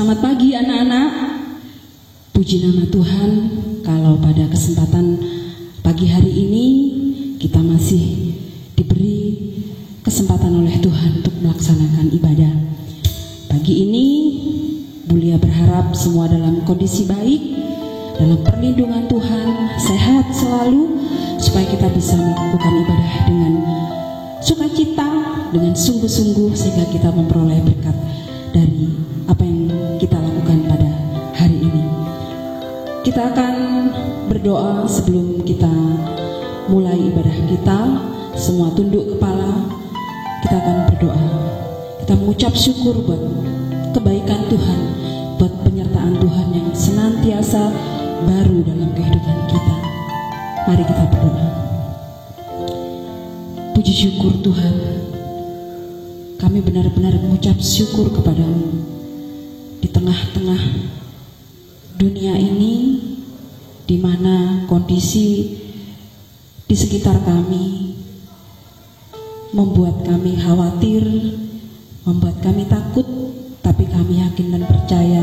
Selamat pagi anak-anak. Puji nama Tuhan kalau pada kesempatan pagi hari ini kita masih diberi kesempatan oleh Tuhan untuk melaksanakan ibadah. Pagi ini Bulia berharap semua dalam kondisi baik, dalam perlindungan Tuhan, sehat selalu, supaya kita bisa melakukan ibadah dengan sukacita, dengan sungguh-sungguh, sehingga kita memperoleh berkat dari apa yang kita lakukan pada hari ini. Kita akan berdoa sebelum kita mulai ibadah kita. Semua tunduk kepala, kita akan berdoa. Kita mengucap syukur buat kebaikan Tuhan, buat penyertaan Tuhan yang senantiasa baru dalam kehidupan kita. Mari kita berdoa. Puji syukur Tuhan, kami benar-benar mengucap syukur kepadamu di tengah-tengah dunia ini, di mana kondisi di sekitar kami membuat kami khawatir, membuat kami takut, tapi kami yakin dan percaya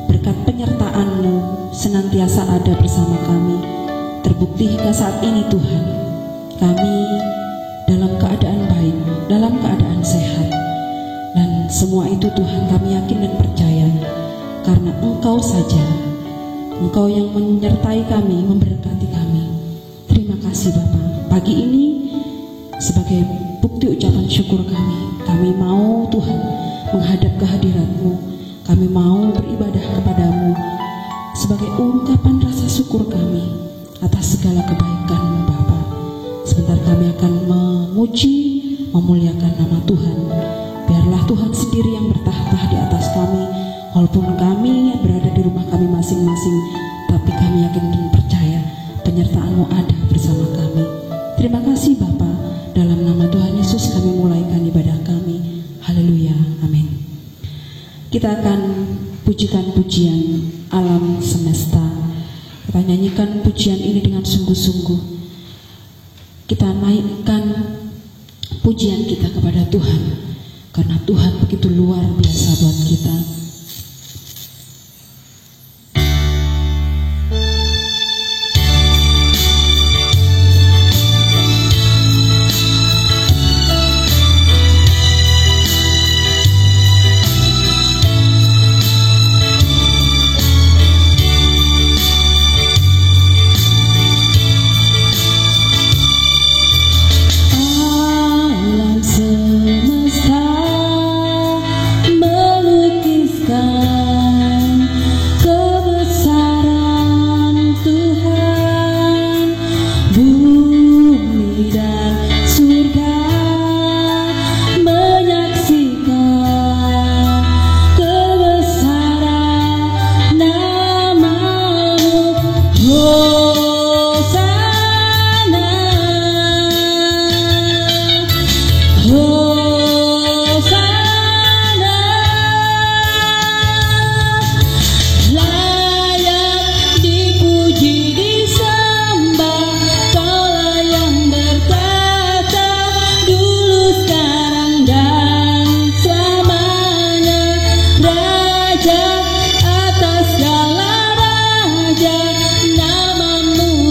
berkat penyertaan-Mu senantiasa ada bersama kami. Terbukti hingga saat ini Tuhan, kami dalam keadaan baik, dalam keadaan sehat. Dan semua itu Tuhan kami yakin dan percaya karena Engkau saja, Engkau yang menyertai kami, memberkati kami. Terima kasih Bapa. Pagi ini sebagai bukti ucapan syukur kami mau Tuhan menghadap kehadirat-Mu. Kami mau beribadah kepadamu sebagai ungkapan rasa syukur kami atas segala kebaikan-Mu Bapa. Sebentar kami akan memuji, memuliakan nama Tuhan. Biarlah Tuhan sendiri yang bertahta di atas kami, walaupun kami berada di rumah kami masing-masing, tapi kami yakin dan percaya penyertaan-Mu ada bersama kami. Terima kasih Bapa. Dalam nama Tuhan Yesus kami mulaikan ibadah kami. Haleluya, amin. Kita akan pujikan pujian alam semesta. Kita nyanyikan pujian ini dengan sungguh-sungguh. Kita naikkan pujian kita kepada Tuhan, karena Tuhan begitu luar biasa buat kita.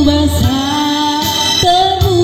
Besar termulia.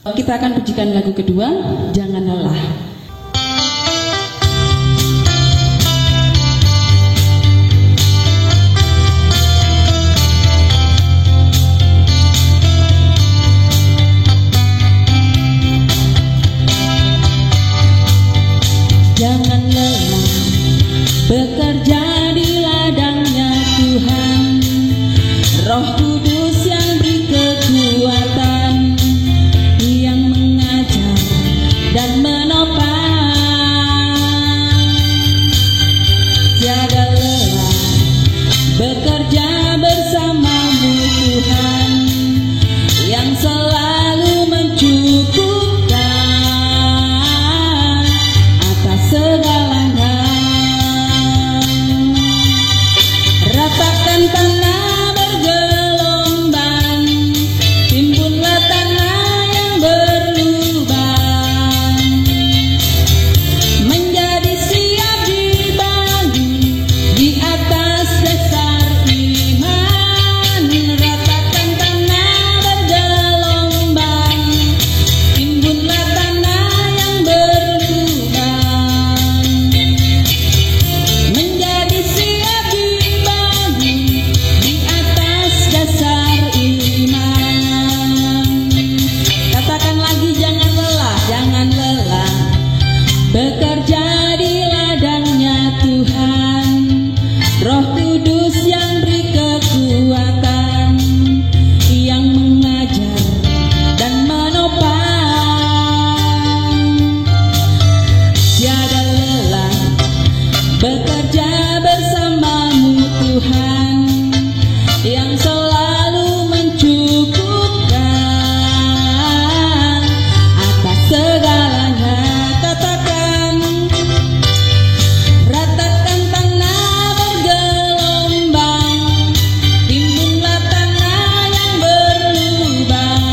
Kita akan pujikan lagu kedua, Jangan Lelah. Jangan lelah bekerja di ladangnya Tuhan, Roh Kudus yang beri kekuatan, yang mengajar dan menopang. Tiada lelah bekerja bersamamu Tuhan, yang selalu mencukupkan atas segalanya. Ratakan tanah bergelombang, timbunlah tanah yang berlubang, menjadi siap dibangun di atas dasar iman. Ratakan tanah bergelombang, timbunlah tanah yang berlubang, menjadi siap dibangun di atas dasar iman. Katakan lagi, jangan lelah, jangan lelah bekerja di ladangnya Tuhan, Roh Kudus yang beri kekuatan, yang mengajar dan menopang. Tiada lelah bekerja bersamamu Tuhan, yang selalu mencukupkan atas segalanya. Katakan, ratakan tanah bergelombang, timbunlah tanah yang berlubang,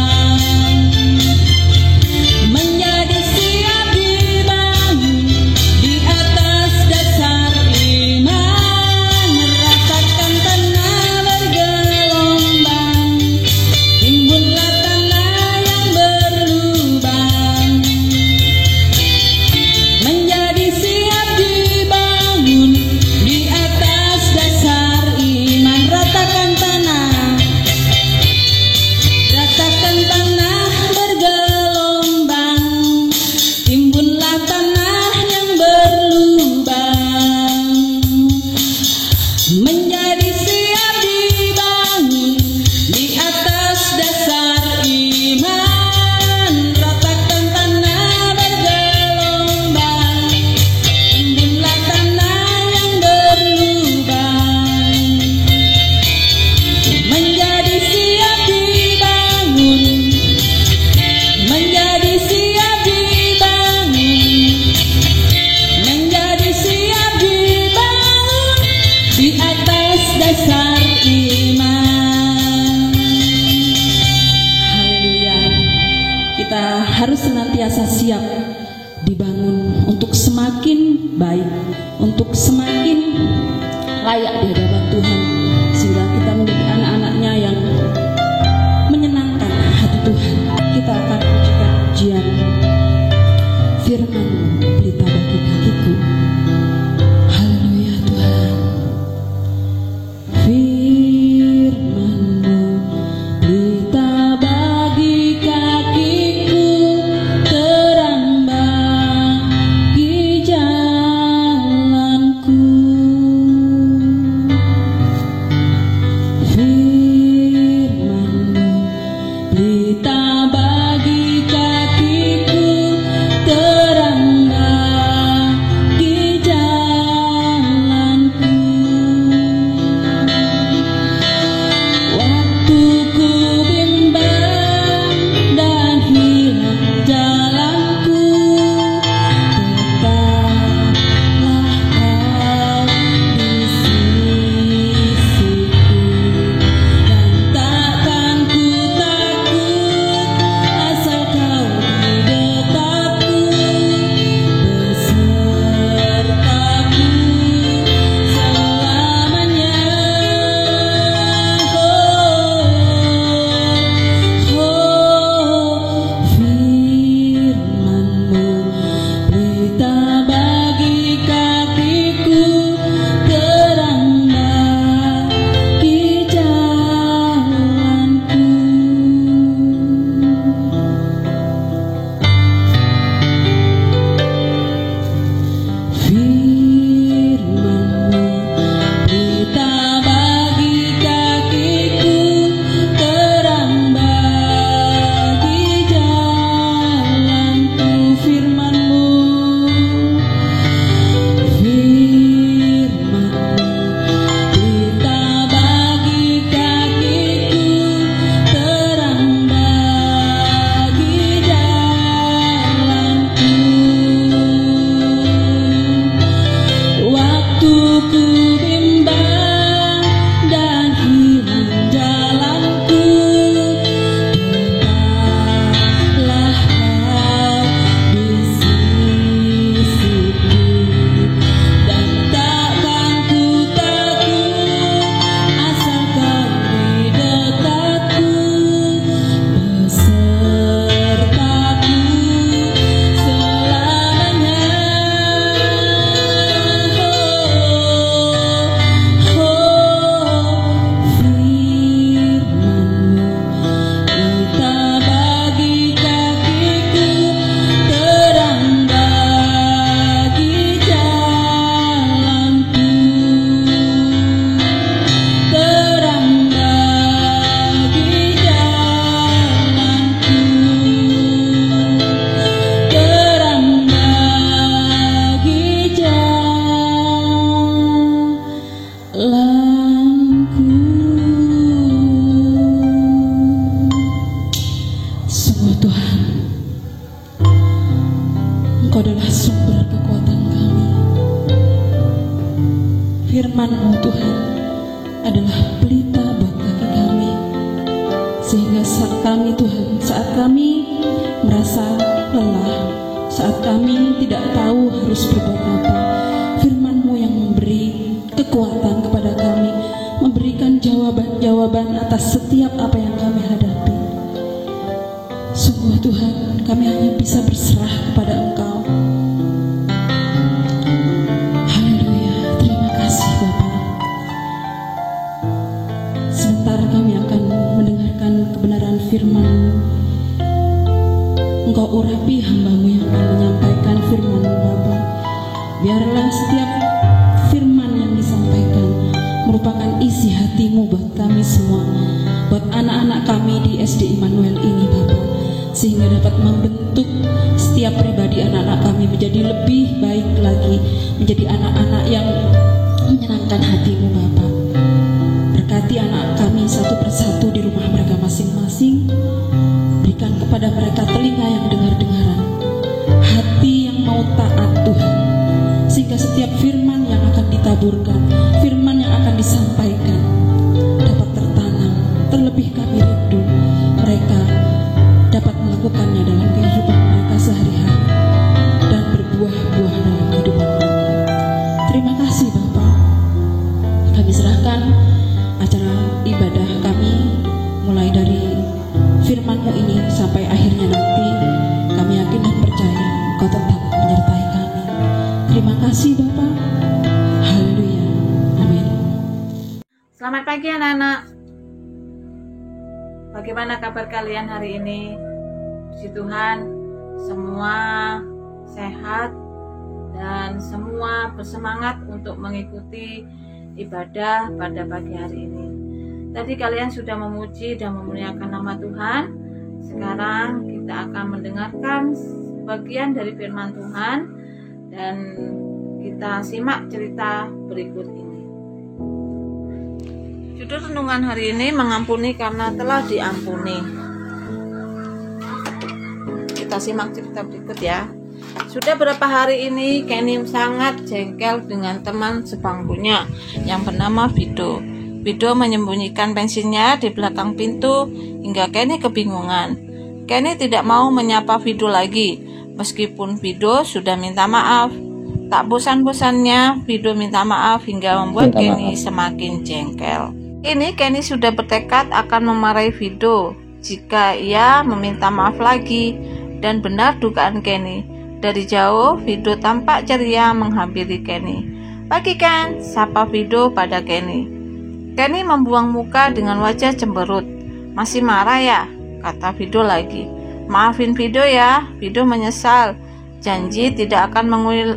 menjadi siap dibangun di atas dasar iman. Ratakan tanah bergelombang, timbunlah tanah yang berlubang, menjadi siap dibangun di atas dasar iman. Ratakan tanah, ratakan tanah bergelombang, timbunlah tanah yang berlubang, menjadi siap dibangun di atas dasar iman. Ratakan tanah bergelombang, timbunlah tanah yang berlubang, menjadi siap dibangun, menjadi siap dibangun, menjadi siap dibangun di atas dasar iman. Haleluya. Kita harus senantiasa siap dibangun untuk semakin baik, untuk semakin layak di hadapan Tuhan, sehingga kita menjadi anak-anaknya yang menyenangkan hati Tuhan. Kita akan pujikan pujian firman-Mu, berita bagi kakiku. Haleluya Tuhan. Firman-Mu, berita bagi kakiku, terang bagi jalanku. Sungguh Tuhan, Engkau adalah sumber kekuatan kami. Firman-Mu Tuhan adalah pelita buat kaki kami, sehingga saat kami merasa lelah, saat kami tidak tahu harus berbuat apa, Firman-Mu yang memberi kekuatan kepada kami, memberikan jawaban atas setiap apa yang kami hadapi. Sungguh Tuhan, kami hanya bisa berserah kepada Engkau. Haleluya, terima kasih Bapa. Sebentar kami akan mendengarkan kebenaran Firman-Mu. Engkau urapi hamba-Mu yang akan menyampaikan Firman-Mu Bapa. Biarlah setiap firman yang disampaikan merupakan isi hati-Mu buat kami semua, buat anak-anak kami di SD Immanuel ini Bapa, sehingga dapat membentuk setiap pribadi anak-anak kami menjadi lebih baik lagi, menjadi anak-anak yang menyenangkan hati-Mu Bapa. Berkati anak kami satu persatu di rumah mereka masing-masing. Berikan kepada mereka telinga yang dengar-dengaran, hati yang mau taat Tuhan, sehingga setiap firman yang akan ditaburkan, firman yang akan disampaikan dapat tertanam. Terlebih kami rindu mereka dapat melakukannya dalam kehidupan mereka sehari-hari dan berbuah-buah dalam kehidupan mereka. Terima kasih Bapa. Kami serahkan acara ibadah kami mulai dari Firman-Mu ini sampai akhirnya nanti. Kami yakin dan percaya Engkau tetap menyertai kami. Terima kasih Bapa. Haleluya. Amin. Selamat pagi anak-anak. Bagaimana kabar kalian hari ini? Puji Tuhan, semua sehat dan semua bersemangat untuk mengikuti ibadah pada pagi hari ini. Tadi kalian sudah memuji dan memuliakan nama Tuhan. Sekarang kita akan mendengarkan bagian dari firman Tuhan dan kita simak cerita berikut ini. Judul renungan hari ini, mengampuni karena telah diampuni. Kita simak cerita berikut ya. Sudah berapa hari ini Kenny sangat jengkel dengan teman sebangkunya yang bernama Vido. Vido menyembunyikan pensilnya di belakang pintu hingga Kenny kebingungan. Kenny tidak mau menyapa Vido lagi, meskipun Vido sudah minta maaf. Tak bosan-bosannya Vido minta maaf hingga membuat Kenny semakin jengkel. Ini Kenny sudah bertekad akan memarahi Vido jika ia meminta maaf lagi, dan benar dugaan Kenny. Dari jauh Vido tampak ceria menghampiri Kenny. "Pagi Ken," sapa Vido pada Kenny. Kenny membuang muka dengan wajah cemberut. "Masih marah ya?" kata Vido lagi. "Maafin Vido ya." Vido menyesal. "Janji tidak akan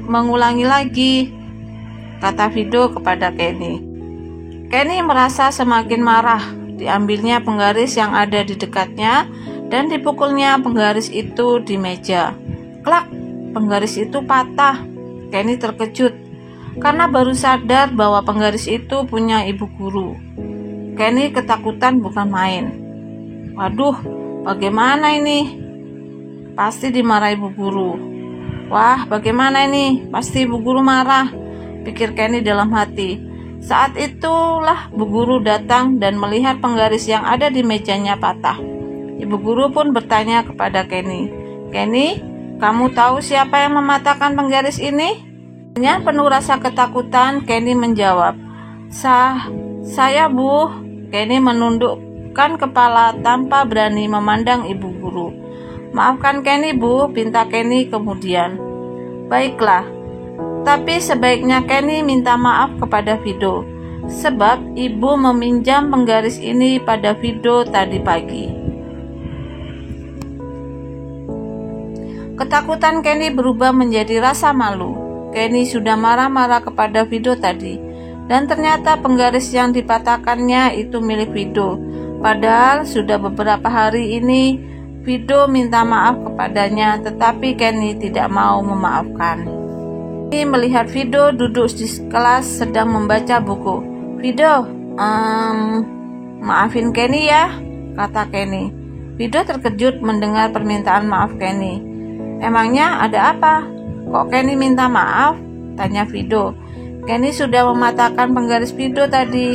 mengulangi lagi," kata Vido kepada Kenny. Kenny merasa semakin marah. Diambilnya penggaris yang ada di dekatnya dan dipukulnya penggaris itu di meja. Klak, penggaris itu patah. Kenny terkejut karena baru sadar bahwa penggaris itu punya ibu guru. Kenny ketakutan bukan main. Waduh, bagaimana ini? Pasti dimarahi ibu guru. Wah, bagaimana ini? Pasti ibu guru marah, pikir Kenny dalam hati. Saat itulah Bu Guru datang dan melihat penggaris yang ada di mejanya patah. Ibu Guru pun bertanya kepada Kenny, "Kenny, kamu tahu siapa yang mematahkan penggaris ini?" Dengan penuh rasa ketakutan, Kenny menjawab, Saya Bu." Kenny menundukkan kepala tanpa berani memandang Ibu Guru. "Maafkan Kenny Bu," pinta Kenny kemudian. "Baiklah, tapi sebaiknya Kenny minta maaf kepada Vido, sebab ibu meminjam penggaris ini pada Vido tadi pagi." Ketakutan Kenny berubah menjadi rasa malu. Kenny sudah marah-marah kepada Vido tadi, dan ternyata penggaris yang dipatahkannya itu milik Vido. Padahal sudah beberapa hari ini Vido minta maaf kepadanya, tetapi Kenny tidak mau memaafkan. Kenny melihat Vido duduk di kelas sedang membaca buku. "Vido, maafin Kenny ya," kata Kenny. Fido terkejut mendengar permintaan maaf Kenny. "Emangnya ada apa? Kok Kenny minta maaf?" tanya Fido. Kenny sudah mematahkan penggaris Fido tadi.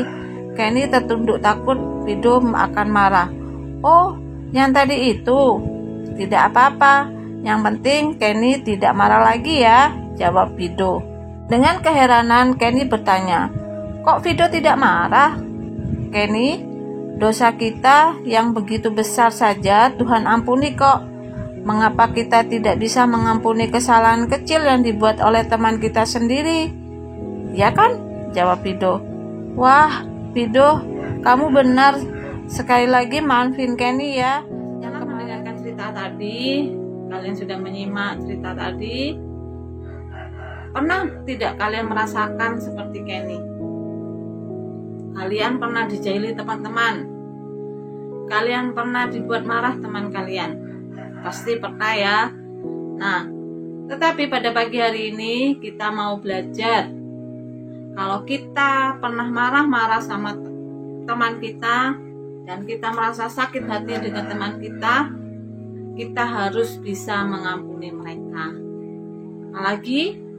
Kenny tertunduk takut Fido akan marah. "Oh, yang tadi itu? Tidak apa-apa. Yang penting Kenny tidak marah lagi ya," jawab Fido. Dengan keheranan Kenny bertanya, "Kok Fido tidak marah?" "Kenny, dosa kita yang begitu besar saja Tuhan ampuni kok. Mengapa kita tidak bisa mengampuni kesalahan kecil yang dibuat oleh teman kita sendiri? Ya kan?" jawab Fido. "Wah, Fido, kamu benar. Sekali lagi maafin Kenny ya." Yang mendengarkan cerita tadi, kalian sudah menyimak cerita tadi. Pernah tidak kalian merasakan seperti Kenny? Kalian pernah dijahili teman-teman? Kalian pernah dibuat marah teman kalian? Pasti pernah ya. Nah, tetapi pada pagi hari ini kita mau belajar. Kalau kita pernah marah-marah sama teman kita dan kita merasa sakit hati dengan teman kita harus bisa mengampuni mereka. Apalagi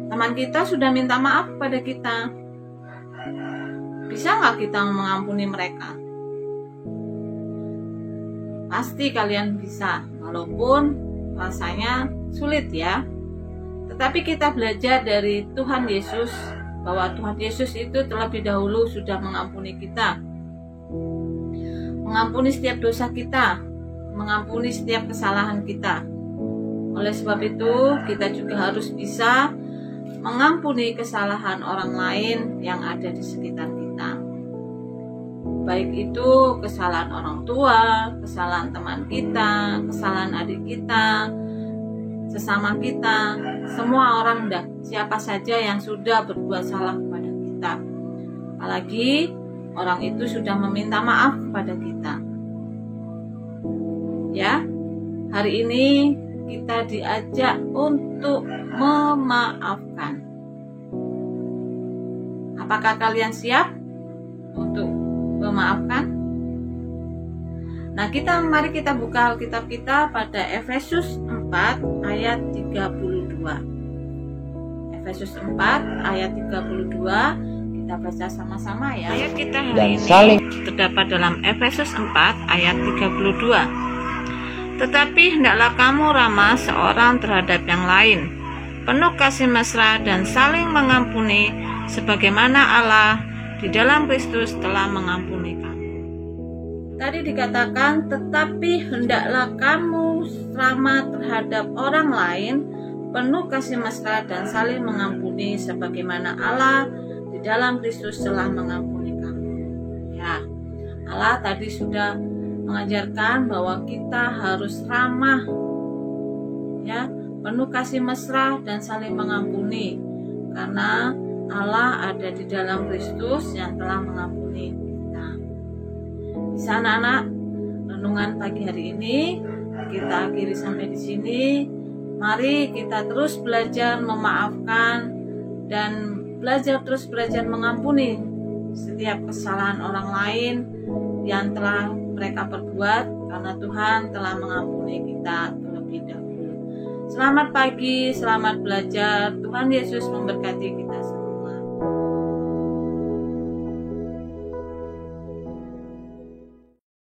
teman kita sudah minta maaf pada kita. Bisa nggak kita mengampuni mereka? Pasti kalian bisa, walaupun rasanya sulit ya. Tetapi kita belajar dari Tuhan Yesus, bahwa Tuhan Yesus itu terlebih dahulu sudah mengampuni kita. Mengampuni setiap dosa kita, mengampuni setiap kesalahan kita. Oleh sebab itu, kita juga harus bisa mengampuni kesalahan orang lain yang ada di sekitar kita. Baik itu kesalahan orang tua, kesalahan teman kita, kesalahan adik kita, sesama kita, semua orang dah, siapa saja yang sudah berbuat salah kepada kita. Apalagi orang itu sudah meminta maaf kepada kita. Ya, hari ini kita diajak untuk memaafkan. Apakah kalian siap untuk memaafkan? Nah, mari kita buka Alkitab kita pada Efesus 4 ayat 32. Efesus 4 ayat 32, kita baca sama-sama ya. Ayat kita hari ini terdapat dalam Efesus 4 ayat 32. "Tetapi hendaklah kamu ramah seorang terhadap yang lain, penuh kasih mesra dan saling mengampuni, sebagaimana Allah di dalam Kristus telah mengampuni kamu." Tadi dikatakan, tetapi hendaklah kamu ramah terhadap orang lain, penuh kasih mesra dan saling mengampuni, sebagaimana Allah di dalam Kristus telah mengampuni kamu. Ya, Allah tadi sudah mengajarkan bahwa kita harus ramah, ya, penuh kasih mesra dan saling mengampuni, karena Allah ada di dalam Kristus yang telah mengampuni kita. Bisa anak-anak, renungan pagi hari ini kita akhiri sampai di sini. Mari kita terus belajar memaafkan dan terus belajar mengampuni setiap kesalahan orang lain yang telah mereka perbuat, karena Tuhan telah mengampuni kita terlebih dahulu. Selamat pagi, selamat belajar. Tuhan Yesus memberkati kita.